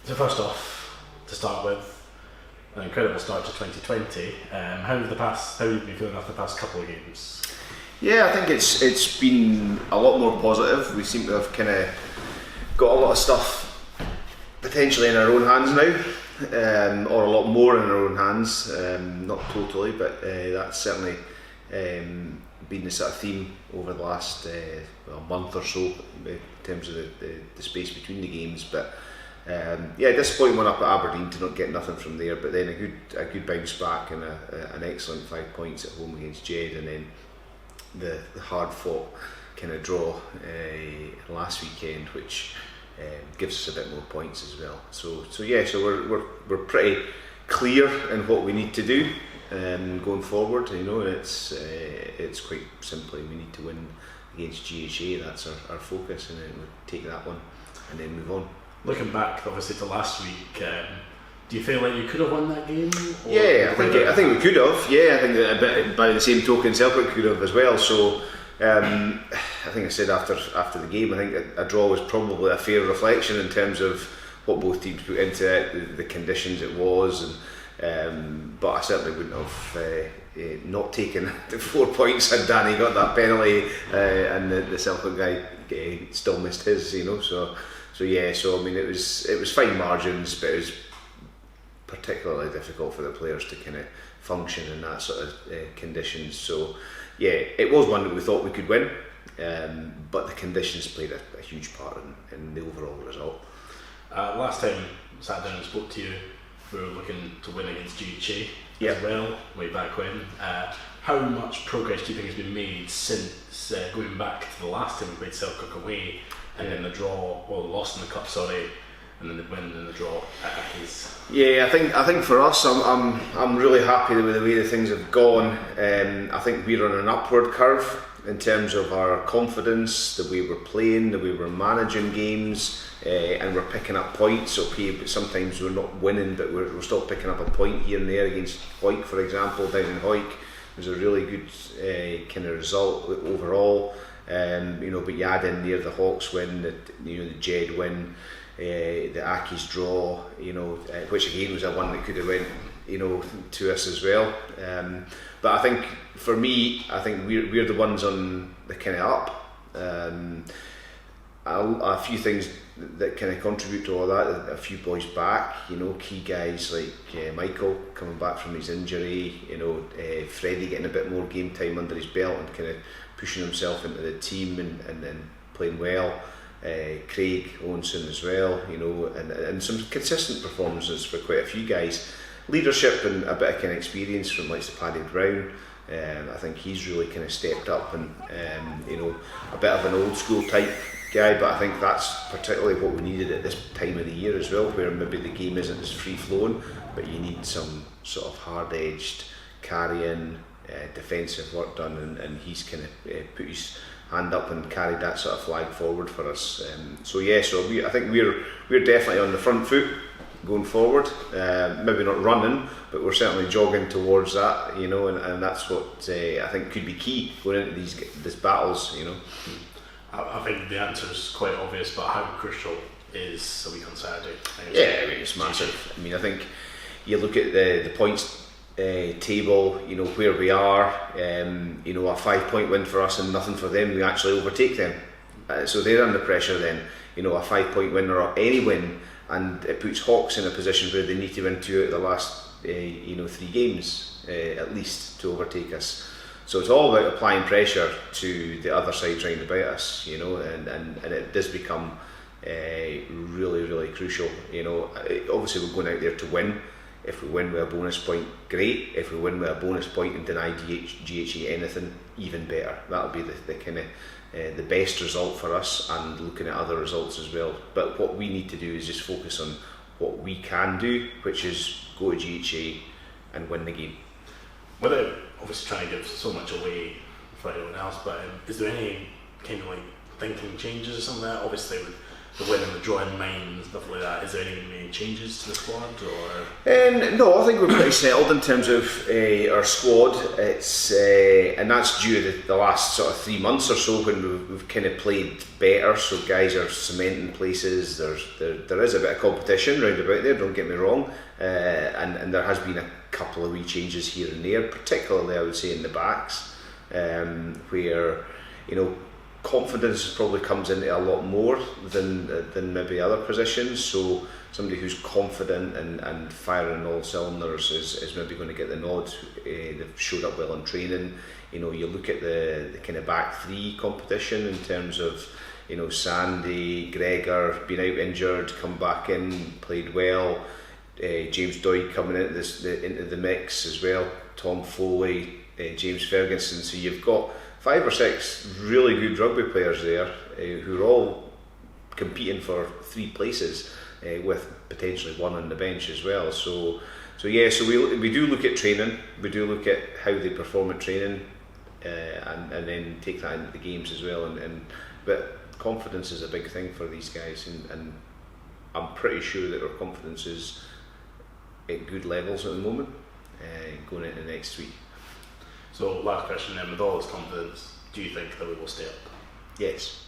So first off, to start with, an incredible start to 2020. How have you been feeling after the past couple of games? Yeah, I think it's been a lot more positive. We seem to have kind of got a lot of stuff potentially in our own hands now, or a lot more in our own hands. Not totally, but that's certainly been the sort of theme over the last month or so in terms of the space between the games. But disappointing one up at Aberdeen to not get nothing from there, but then a good bounce back and an excellent 5 points at home against Jed, and then the hard fought kind of draw last weekend, which gives us a bit more points as well. So we're pretty clear in what we need to do going forward. And it's quite simply we need to win against GHA. That's our focus, and then we'll take that one and then move on. Looking back, obviously, to last week, do you feel like you could have won that game? Yeah, I think we could have. Yeah, I think that a bit by the same token, Celtic could have as well. So I think I said after the game, I think a draw was probably a fair reflection in terms of what both teams put into it, the conditions it was, and but I certainly wouldn't have not taken the 4 points had Danny got that penalty and the Celtic guy still missed his. So I mean it was fine margins, but it was particularly difficult for the players to kind of function in that sort of conditions. So yeah, it was one that we thought we could win, but the conditions played a huge part in the overall result. Last time I sat down and spoke to you, we were looking to win against GHA as well, way back when. How much progress do you think has been made since going back to the last time we played Celtic away, and then the loss in the cup, and then the win and the draw at Accies? Yeah, I think for us, I'm really happy with the way the things have gone. I think we're on an upward curve in terms of our confidence, the way we're playing, the way we're managing games, and we're picking up points. Okay, but sometimes we're not winning, but we're still picking up a point here and there against Hawick, for example, down in Hawick. It was a really good kind of result overall. But you add in there the Hawks win, the Jed win, the Accies draw, which again was a one that could have went, to us as well. But I think for me, I think we're the ones on the kind of up. A few things that kind of contribute to all that. A few boys back, key guys like Michael coming back from his injury. Freddie getting a bit more game time under his belt and kind of pushing himself into the team and then playing well. Craig Owenson as well, and some consistent performances for quite a few guys. Leadership and a bit of kind of experience from like Paddy Brown. I think he's really kind of stepped up and a bit of an old school type guy, but I think that's particularly what we needed at this time of the year as well, where maybe the game isn't as free flowing, but you need some sort of hard edged carrying defensive work done, and he's kind of put his hand up and carried that sort of flag forward for us. I think we're definitely on the front foot going forward. Maybe not running, but we're certainly jogging towards that. And that's what I think could be key going into these battles. I think the answer is quite obvious, but how crucial is a week on Saturday? Yeah, it's massive. I think you look at the points table, where we are, a 5 point win for us and nothing for them, we actually overtake them. So they're under pressure then, a 5 point win or any win, and it puts Hawks in a position where they need to win 2 out of the last 3 games at least to overtake us. So it's all about applying pressure to the other side trying to bite us, and it does become really, really crucial. Obviously we're going out there to win. If we win with a bonus point, great. If we win with a bonus point and deny GHA anything, even better. That'll be the kind of the best result for us, and looking at other results as well. But what we need to do is just focus on what we can do, which is go to GHA and win the game. Without obviously trying to give so much away for anyone else, but is there any kind of like thinking changes or something like that? Obviously with the win and the draw in mind and stuff like that, is there any changes to the squad? Or no, I think we're pretty settled in terms of our squad. It's and that's due to the last sort of 3 months or so when we've kind of played better. So guys are cementing places. There is a bit of competition round about there. Don't get me wrong, and there has been a couple of wee changes here and there, particularly I would say in the backs, where confidence probably comes into a lot more than maybe other positions. So somebody who's confident and firing on all cylinders is maybe going to get the nod. They've showed up well in training. You look at the kind of back three competition in terms of Sandy, Gregor being out injured, come back in, played well. James Doig coming into the mix as well. Tom Foley, James Ferguson. So you've got 5 or 6 really good rugby players there who are all competing for 3 places, with potentially 1 on the bench as well. So we do look at training. We do look at how they perform at training, and then take that into the games as well. But confidence is a big thing for these guys, and I'm pretty sure that our confidence is at good levels at the moment, going into next week. So last question then, with all this confidence, do you think that we will stay up? Yes.